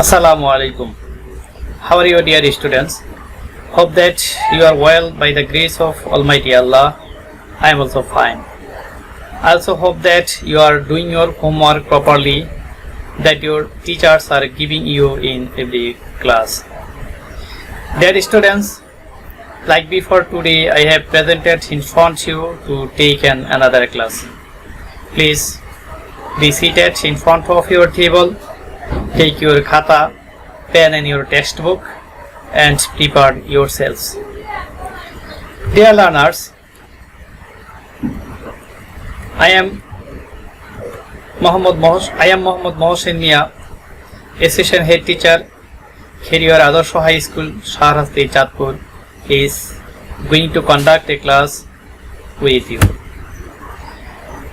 Assalamu alaikum. How are you, dear students? Hope that you are well by the grace of Almighty Allah. I am also fine. I also hope that you are doing your homework properly, that your teachers are giving you in every class. Dear students, like before today, I have presented in front you to take another class. Please be seated in front of your table. Take your khata, pen and your textbook and prepare yourselves. Dear learners, I am Mohammad Mohsin Mia, Assistant Head Teacher, Career Adarsh High School, Shahrasti Chatpur, is going to conduct a class with you.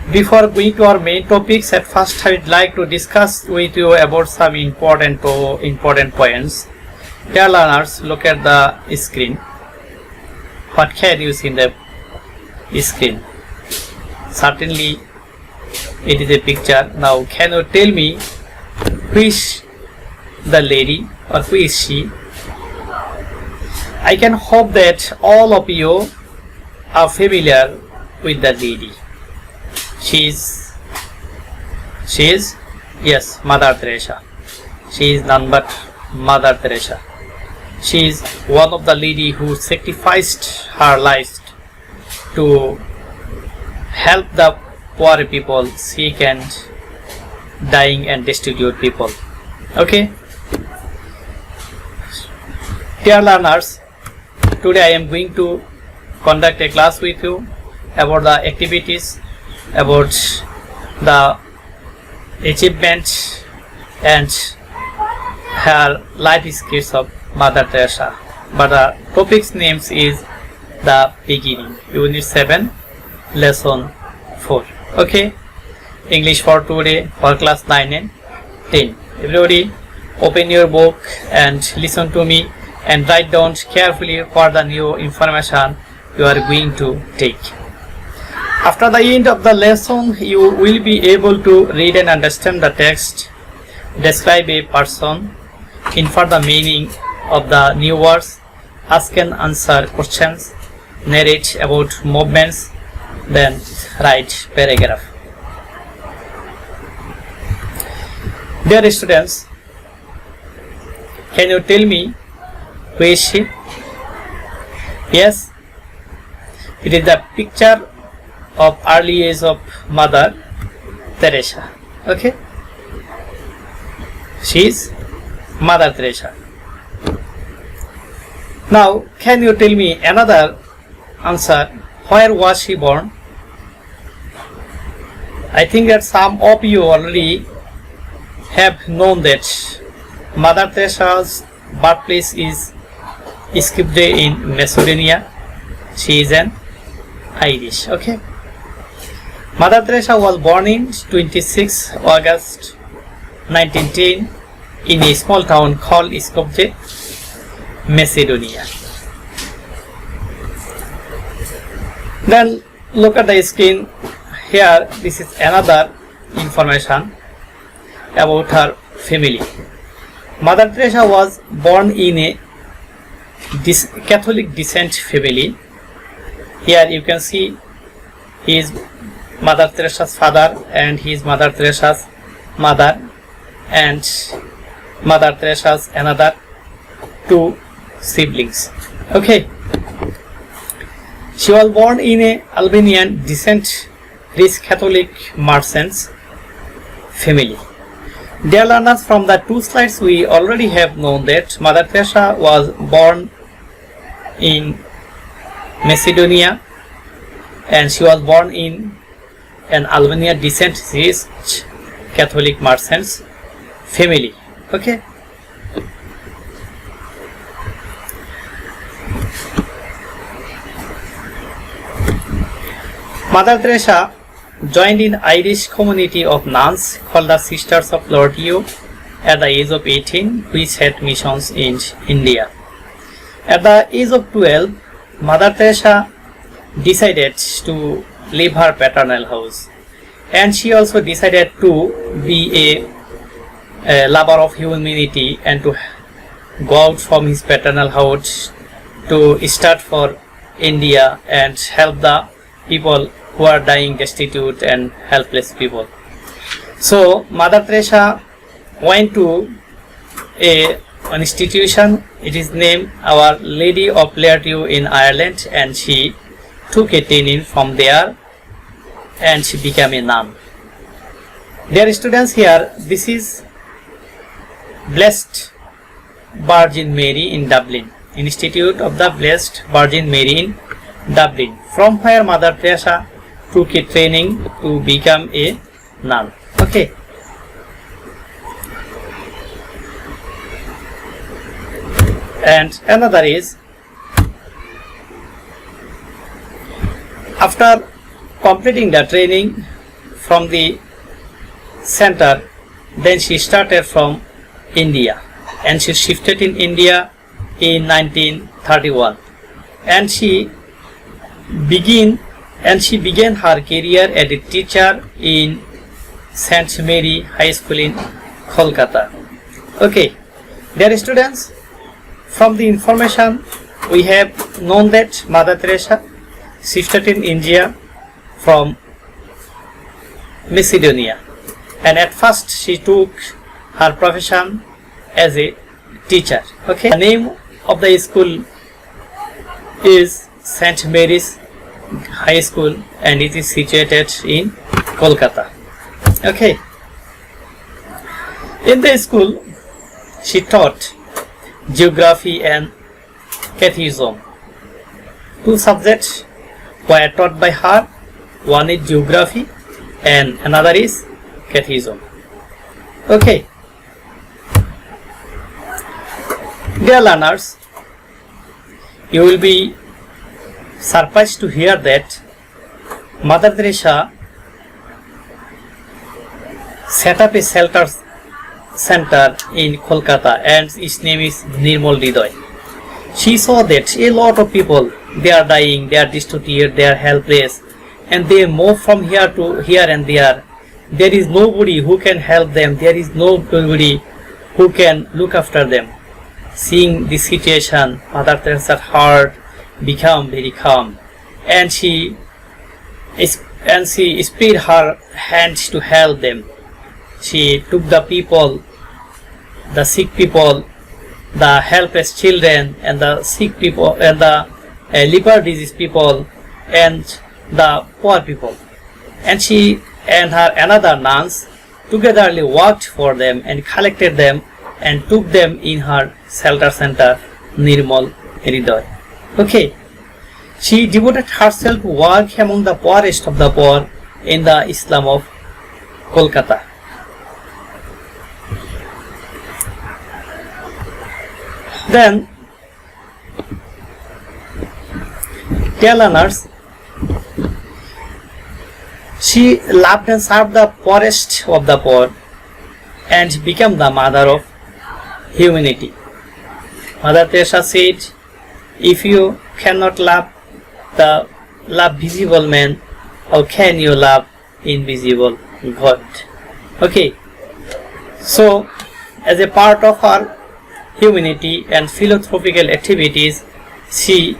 Before going to our main topics, at first I would like to discuss with you about some important points. Dear learners, look at the screen. What can you see in the screen? Certainly, it is a picture. Now, can you tell me who is the lady or who is she? I can hope that all of you are familiar with the lady. She is yes, Mother Teresa. She is none but Mother Teresa. She is one of the lady who sacrificed her life to help the poor people, sick and dying and destitute people. Okay, dear learners, today I am going to conduct a class with you about the activities, about the achievements and her life skills of Mother Teresa. But the topic's name is the beginning, Unit 7, Lesson 4. Okay, English for today for class 9 and 10. Everybody, open your book and listen to me and write down carefully for the new information you are going to take. After the end of the lesson, you will be able to read and understand the text, describe a person, infer the meaning of the new words, ask and answer questions, narrate about movements, then write paragraph. Dear students, can you tell me who is she? Yes, it is the picture of early age of Mother Teresa. Okay, she is Mother Teresa. Now, can you tell me another answer? Where was she born? I think that some of you already have known that Mother Teresa's birthplace is Skopje in Macedonia. She is an Irish. Okay. Mother Teresa was born in 26 August 1910 in a small town called Skopje, Macedonia. Then look at the screen here. This is another information about her family. Mother Teresa was born in a Catholic descent family. Here you can see he is Mother Teresa's father and he is Mother Teresa's mother and Mother Teresa's another two siblings. Okay, she was born in a Albanian descent rich Catholic merchants family. Dear learners, from the two slides we already have known that Mother Teresa was born in Macedonia and she was born in an Albanian descent rich Catholic merchants family. Okay, Mother Teresa joined in Irish community of nuns called the Sisters of Lord U at the age of 18, which had missions in India. At the age of 12, Mother Teresa decided to leave her paternal house, and she also decided to be a a lover of humanity and to go out from his paternal house to start for India and help the people who are dying, destitute and helpless people. So Mother Teresa went to an institution. It is named Our Lady of Lertu in Ireland, and she took a training from there and she became a nun. Dear students, here this is Blessed Virgin Mary in Dublin, Institute of the Blessed Virgin Mary in Dublin, from where Mother Teresa took a training to become a nun. Okay. And another is, after completing the training from the center, then she started from India and she shifted in India in 1931, and she began her career as a teacher in St. Mary High School in Kolkata. Okay, dear students, from the information we have known that Mother Teresa shifted in India from Macedonia, and at first she took her profession as a teacher. Okay, the name of the school is St. Mary's High School and it is situated in Kolkata. Okay, in the school she taught geography and catechism. Two subjects were taught by her. One is geography and another is catechism. Okay, dear learners, you will be surprised to hear that Mother Teresa set up a shelter center in Kolkata and its name is Nirmal Hridoy. She saw that a lot of people, they are dying, they are destitute, they are helpless, and they move from here to here and there. There is nobody who can help them, there is nobody who can look after them. Seeing this situation, Mother Teresa's heart became very calm, and she spread her hands to help them. She took the people, the sick people, the helpless children, and the sick people, and the liver disease people, and the poor people. And she and her another nuns togetherly worked for them and collected them and took them in her shelter center, Nirmal Hridoy. Okay, she devoted herself to work among the poorest of the poor in the Islam of Kolkata. Then, dear learners, she loved and served the poorest of the poor and became the mother of humanity. Mother Teresa said, if you cannot love visible man, how can you love invisible God? Okay, so as a part of her humanity and philanthropical activities, she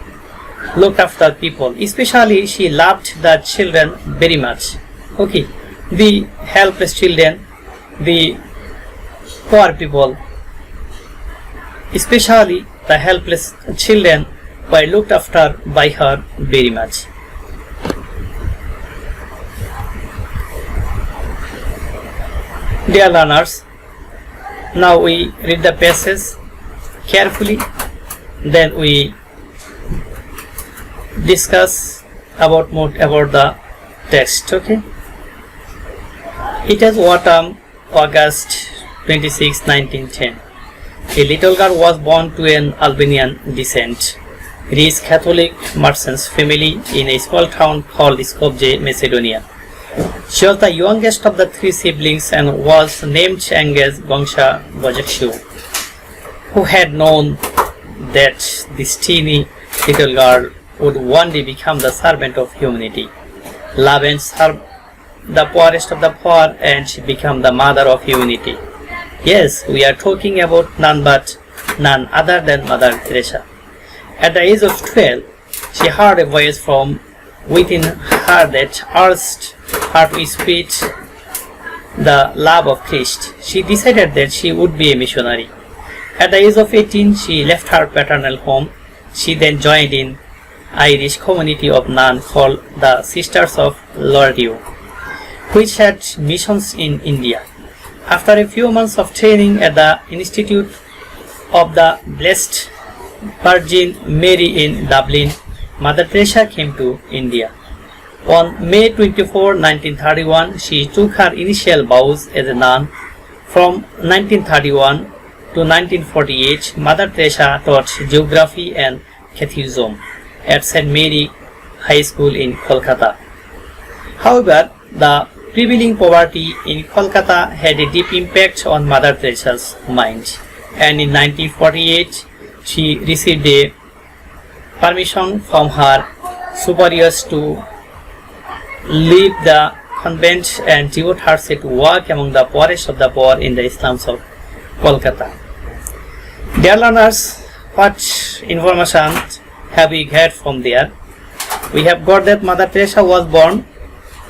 looked after people. Especially she loved the children very much. Okay, the helpless children, the poor people, especially the helpless children were looked after by her very much. Dear learners, now we read the passage carefully, then we discuss about more about the text. Okay, it is autumn, August 26, 1910. A little girl was born to an Albanian descent, rich Catholic merchant's family in a small town called Skopje, Macedonia. She was the youngest of the three siblings and was named Anges Gongsha Bojakshu, who had known that this teeny little girl would one day become the servant of humanity, love and serve the poorest of the poor, and she became the mother of humanity. Yes, we are talking about none other than Mother Teresa. At the age of 12, she heard a voice from within her that urged her to spread the love of Christ. She decided that she would be a missionary. At the age of 18, she left her paternal home. She then joined an Irish community of nuns called the Sisters of Loreto, which had missions in India. After a few months of training at the Institute of the Blessed Virgin Mary in Dublin, Mother Teresa came to India. On May 24, 1931, she took her initial vows as a nun. From 1931 to 1948, Mother Teresa taught geography and catechism at St. Mary High School in Kolkata. However, the prevailing poverty in Kolkata had a deep impact on Mother Teresa's mind, and in 1948, she received a permission from her superiors to leave the convent and devote herself to work among the poorest of the poor in the slums of Kolkata. Dear learners, what information have we had from there? We have got that Mother Teresa was born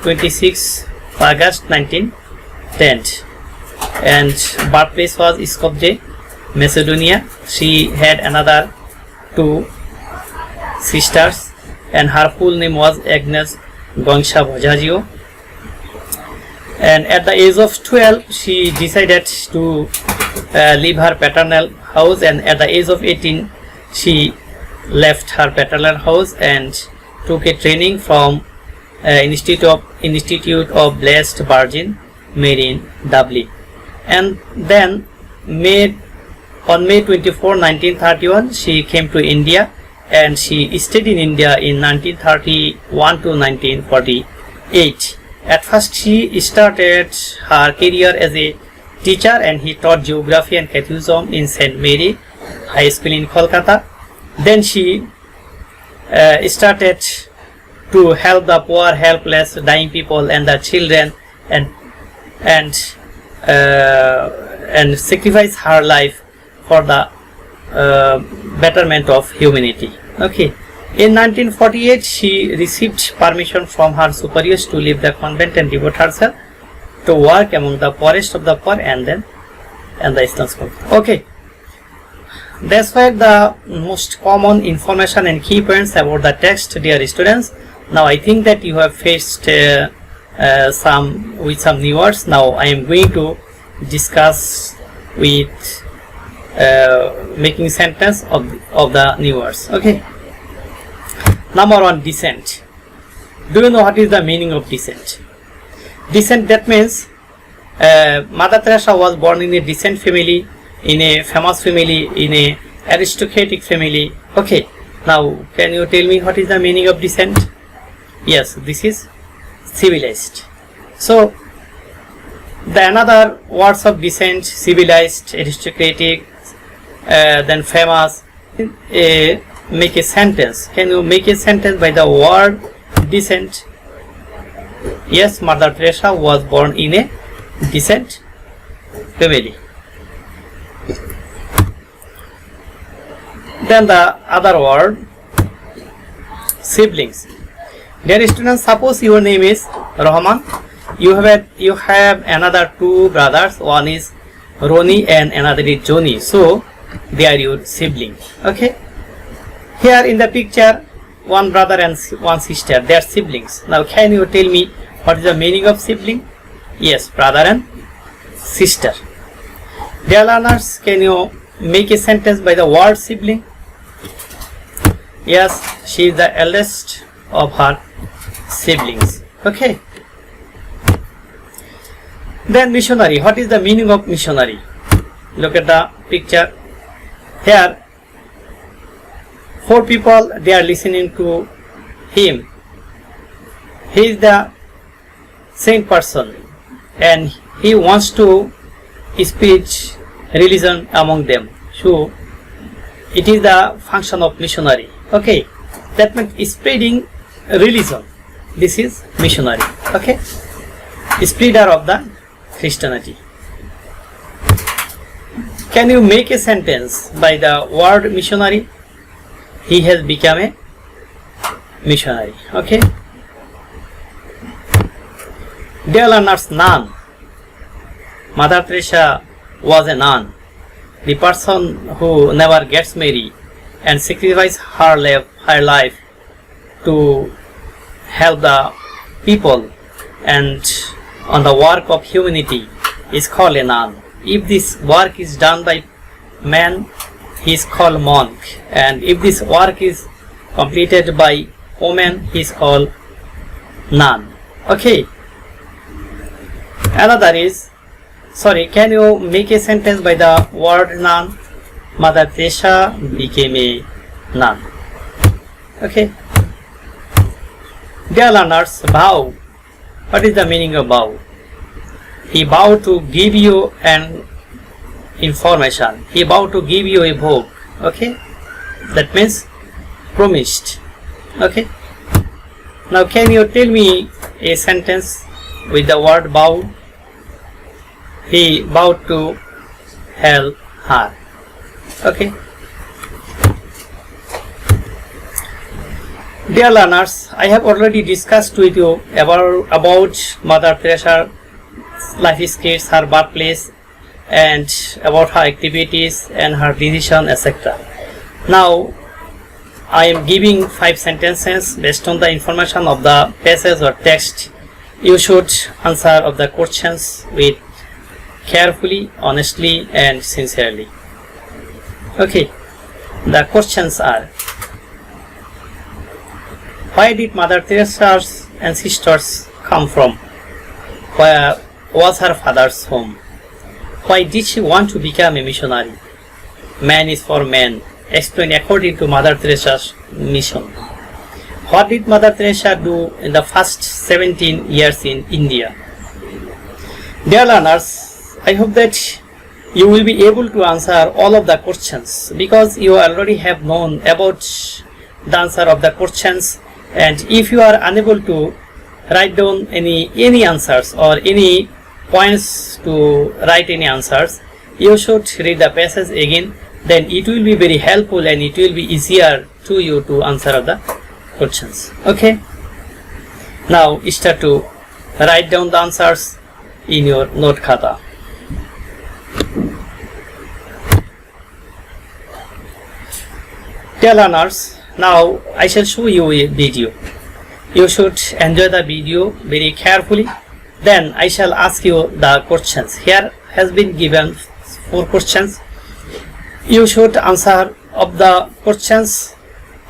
26 August 1910 and birthplace was Skopje, Macedonia. She had another two sisters and her full name was Agnes Gongsha Bojajio. And at the age of 12, she decided to leave her paternal house, and at the age of 18, she left her paternal house and took a training from Institute of Blessed Virgin Mary in Dublin. And then on May 24, 1931, she came to India and she stayed in India in 1931 to 1948. At first, she started her career as a teacher and he taught geography and catechism in St. Mary High School in Kolkata. Then she started to help the poor, helpless, dying people and the children and sacrifice her life for the betterment of humanity. Okay. In 1948, she received permission from her superiors to leave the convent and devote herself to work among the poorest of the poor and the Islam school. Okay. That's why the most common information and key points about the text, dear students. Now I think that you have faced some new words. Now I am going to discuss with making sentence of the new words. Okay. Number one, descent. Do you know what is the meaning of descent? Descent, that means Mother Teresa was born in a decent family, in a famous family, in a aristocratic family. Okay. Now, can you tell me what is the meaning of descent? Yes, this is civilized. So, the another words of descent: civilized, aristocratic, then famous. Make a sentence. Can you make a sentence by the word decent? Yes, Mother Teresa was born in a decent family. Then the other word, siblings. Dear students, suppose your name is Rahman. You have another two brothers. One is Roni and another is Joni. So they are your siblings. Okay. Here in the picture, one brother and one sister, they are siblings. Now can you tell me what is the meaning of sibling? Yes, brother and sister. Dear learners, can you make a sentence by the word sibling? Yes, she is the eldest of her siblings. Okay. Then missionary. What is the meaning of missionary? Look at the picture. Here, four people, they are listening to him. He is the same person and he wants to spread religion among them. So it is the function of missionary. Okay, that means spreading religion. This is missionary. Okay, spreader of the Christianity. Can you make a sentence by the word missionary? He has become a missionary. Okay. Dear learners, nun. Mother Teresa was a nun. The person who never gets married and sacrifices her life to help the people and on the work of humanity is called a nun. If this work is done by man, he is called monk, and if this work is completed by woman, he is called nun. Okay. Another is, can you make a sentence by the word nun? Mother Teresa became a nun. Okay. Dear learners, vow. What is the meaning of vow? He vowed to give you an information. He vowed to give you a book. Okay. That means promised. Okay. Now can you tell me a sentence with the word vow? He vowed to help her. Okay. Dear learners, I have already discussed with you about Mother Teresa's life skills, her birthplace, and about her activities and her decision, etc. Now, I am giving 5 sentences based on the information of the passage or text. You should answer of the questions with carefully, honestly, and sincerely. Okay. The questions are: where did Mother Teresa's ancestors come from? Where was her father's home? Why did she want to become a missionary? Man is for man. Explain according to Mother Teresa's mission. What did Mother Teresa do in the first 17 years in India? Dear learners, I hope that you will be able to answer all of the questions because you already have known about the answer of the questions. And if you are unable to write down any answers or any points to write any answers, you should read the passage again. Then it will be very helpful and it will be easier to you to answer the questions. Okay. Now start to write down the answers in your note khata. Dear learners, now I shall show you a video. You should enjoy the video very carefully. Then I shall ask you the questions. Here has been given 4 questions. You should answer of the questions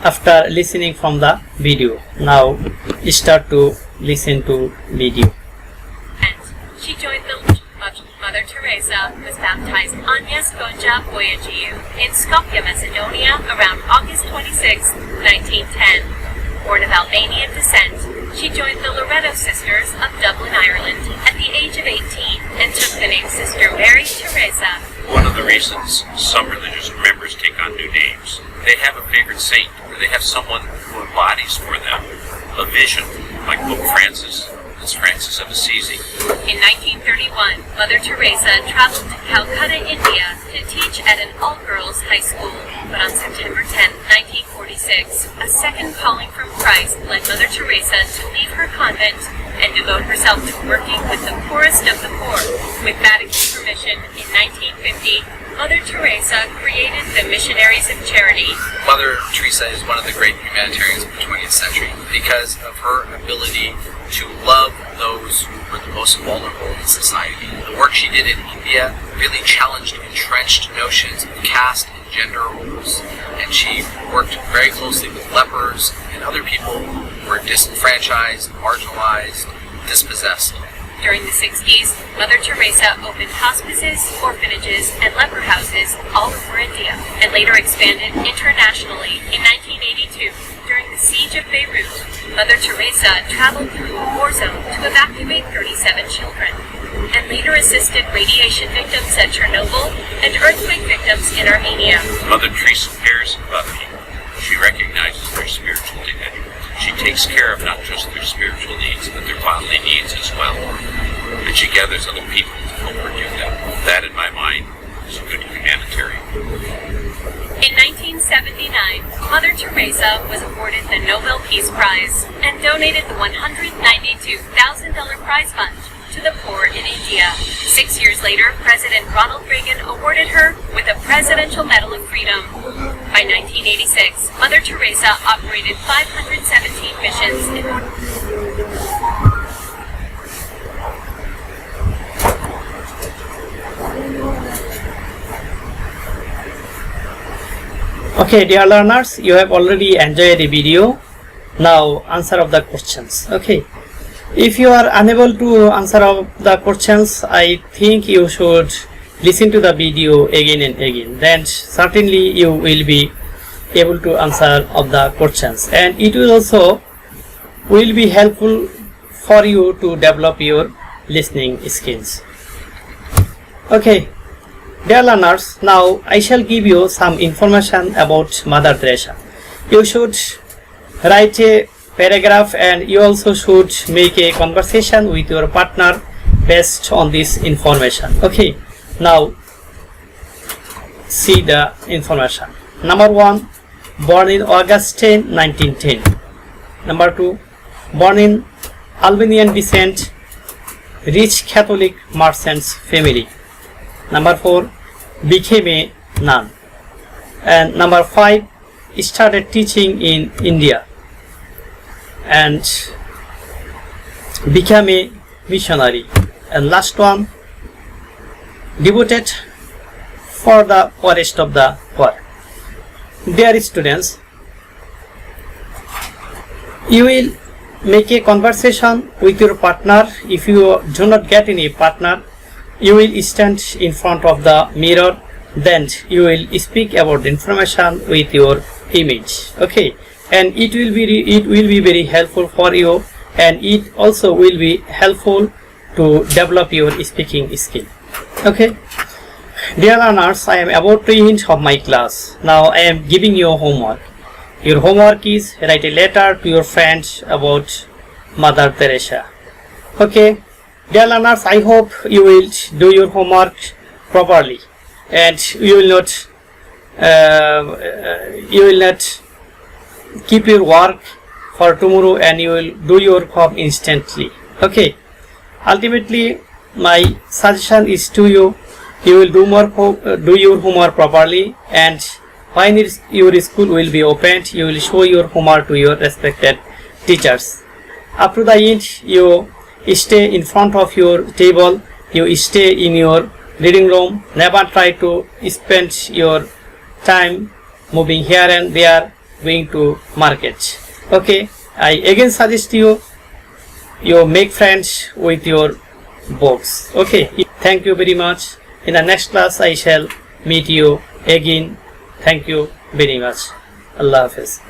after listening from the video. Now start to listen to video. And she joined the Mother Teresa was baptized Agnes Gonja Boyajiu in Skopje, Macedonia around August 26, 1910. Born of Albanian descent, she joined the Loreto Sisters of Dublin, Ireland at the age of 18 and took the name Sister Mary Teresa. One of the reasons some religious members take on new names, they have a favorite saint, or they have someone who embodies for them a vision, like Pope Francis. It's Francis of Assisi. In 1931, Mother Teresa traveled to Calcutta, India to teach at an all-girls high school. But on September 10, 1946, a second calling from Christ led Mother Teresa to leave her convent and devote herself to working with the poorest of the poor. With Vatican's permission, in 1950, Mother Teresa created the Missionaries of Charity. Mother Teresa is one of the great humanitarians of the 20th century because of her ability to love those who were the most vulnerable in society. The work she did in India really challenged entrenched notions of caste and gender roles, and she worked very closely with lepers and other people who were disenfranchised, marginalized, dispossessed. During the 60s, Mother Teresa opened hospices, orphanages, and leper houses all over India, and later expanded internationally. In 1982, during the siege of Beirut, Mother Teresa traveled through a war zone to evacuate 37 children, and later assisted radiation victims at Chernobyl and earthquake victims in Armenia. Mother Teresa cares about people. She recognizes their spiritual dignity. She takes care of not just their spiritual needs, but their bodily needs as well. And she gathers other people to help her do that. That, in my mind, is good humanity. In 1979, Mother Teresa was awarded the Nobel Peace Prize and donated the $192,000 prize fund to the poor in India. 6 years later, President Ronald Reagan awarded her with the Presidential Medal of Freedom. By 1986, Mother Teresa operated 517 missions in Okay, dear learners, you have already enjoyed the video. Now answer of the questions. Okay, if you are unable to answer of the questions, I think you should listen to the video again and again. Then certainly you will be able to answer of the questions, and it will also will be helpful for you to develop your listening skills. Okay, dear learners, now I shall give you some information about Mother Teresa. You should write a paragraph, and you also should make a conversation with your partner based on this information. Okay, now see the information. Number 1, born in August 10, 1910. Number 2, born in Albanian descent, rich Catholic merchant's family. Number 4, became a nun. And number 5, started teaching in India and became a missionary. And last one, devoted for the poorest of the poor. Dear students, you will make a conversation with your partner. If you do not get any partner, you will stand in front of the mirror, then you will speak about the information with your image. Okay, and it will be very helpful for you, and it also will be helpful to develop your speaking skill. Okay, dear learners, I am about to end of my class. Now I am giving you homework. Your homework is write a letter to your friends about Mother Teresa. Okay, dear learners, I hope you will do your homework properly, and you will not keep your work for tomorrow, and you will do your homework instantly. Okay, ultimately my suggestion is to you, you will do your homework properly, and when your school will be opened, you will show your homework to your respected teachers. Up to the end, you stay in front of your table, you stay in your reading room. Never try to spend your time moving here and there, going to market. Okay, I again suggest you make friends with your books. Okay, thank you very much. In the next class I shall meet you again. Thank you very much. Allah Hafiz.